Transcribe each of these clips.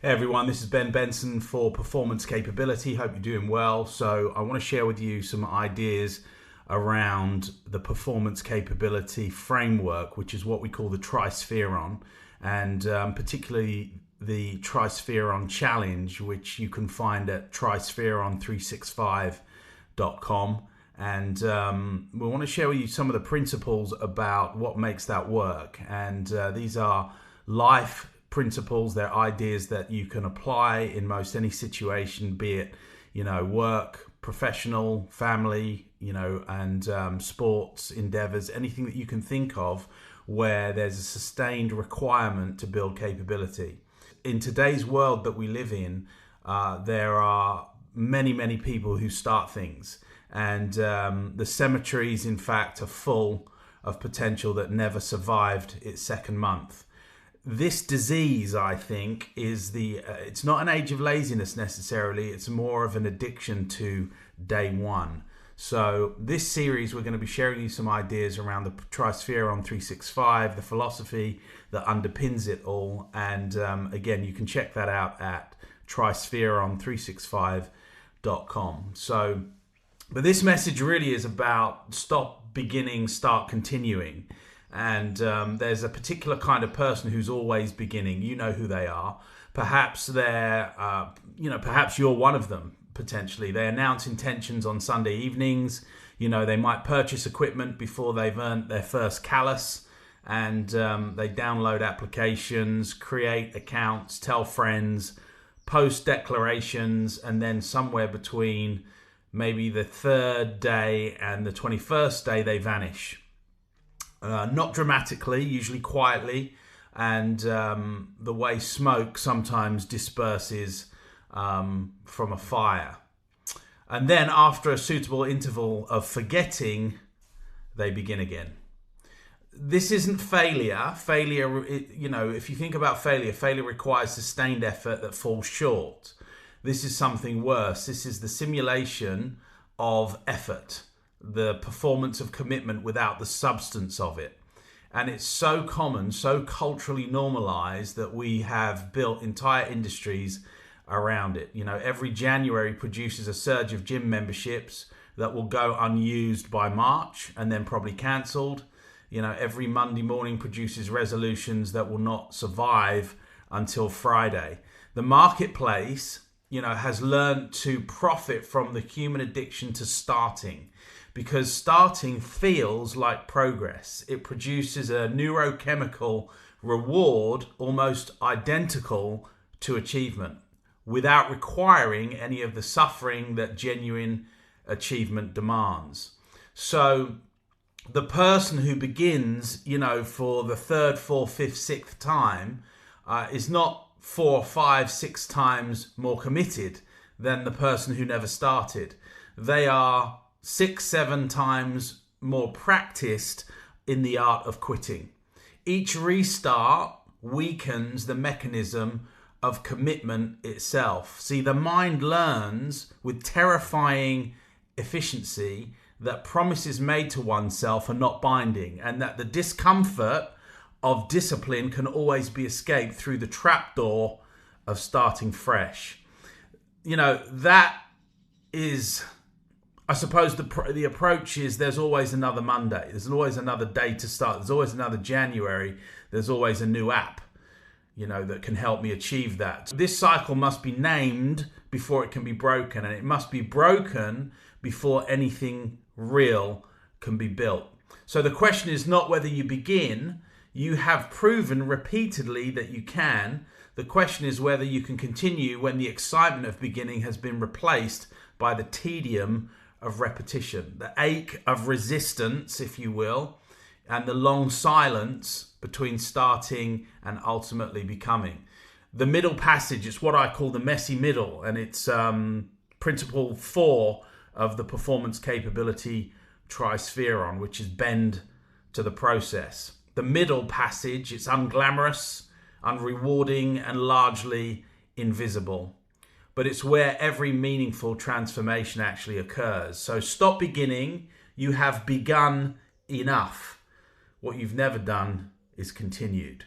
Hey everyone, this is Benson for Performance Capability. Hope you're doing well. So I want to share with you some ideas around the performance capability framework, which is what we call the Trisphereon, and particularly the Trisphereon challenge, which you can find at trisphereon365.com. And we want to share with you some of the principles about what makes that work. And these are life principles. They're ideas that you can apply in most any situation, be it, work, professional, family, and sports endeavors, anything that you can think of where there's a sustained requirement to build capability. In today's world that we live in, there are many people who start things, and the cemeteries, in fact, are full of potential that never survived its second month. This disease, I think, is it's not an age of laziness necessarily. It's more of an addiction to day one. So this series, we're going to be sharing you some ideas around the Trisphereon 365, the philosophy that underpins it all. And again, you can check that out at trisphereon365.com. But this message really is about stop beginning, start continuing. And there's a particular kind of person who's always beginning. You know who they are. Perhaps perhaps you're one of them, potentially. They announce intentions on Sunday evenings. They might purchase equipment before they've earned their first callus. And they download applications, create accounts, tell friends, post declarations, and then somewhere between maybe the third day and the 21st day, they vanish. Not dramatically, usually quietly, and the way smoke sometimes disperses from a fire. And then after a suitable interval of forgetting, they begin again. This isn't failure. Failure, if you think about failure requires sustained effort that falls short. This is something worse. This is the simulation of effort, the performance of commitment without the substance of it. And it's so common, so culturally normalized that we have built entire industries around it. Every January produces a surge of gym memberships that will go unused by March and then probably cancelled. Every Monday morning produces resolutions that will not survive until Friday. The marketplace, has learned to profit from the human addiction to starting, because starting feels like progress. It produces a neurochemical reward almost identical to achievement without requiring any of the suffering that genuine achievement demands. So the person who begins, for the third, fourth, fifth, sixth time is not 4, 5, 6 times more committed than the person who never started. They are 6, 7 times more practiced in the art of quitting. Each restart weakens the mechanism of commitment itself. See, the mind learns with terrifying efficiency that promises made to oneself are not binding, and that the discomfort of discipline can always be escaped through the trapdoor of starting fresh. That is, I suppose, the approach is there's always another Monday. There's always another day to start. There's always another January. There's always a new app, that can help me achieve that. This cycle must be named before it can be broken, and it must be broken before anything real can be built. So the question is not whether you begin. You have proven repeatedly that you can. The question is whether you can continue when the excitement of beginning has been replaced by the tedium of repetition, the ache of resistance, if you will, and the long silence between starting and ultimately becoming. The middle passage is what I call the messy middle, and it's principle 4 of the performance capability Trisphereon, which is bend to the process. The middle passage, it's unglamorous, unrewarding, and largely invisible. But it's where every meaningful transformation actually occurs. So stop beginning. You have begun enough. What you've never done is continued.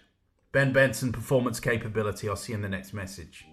Ben Benson, Performance Capability. I'll see you in the next message.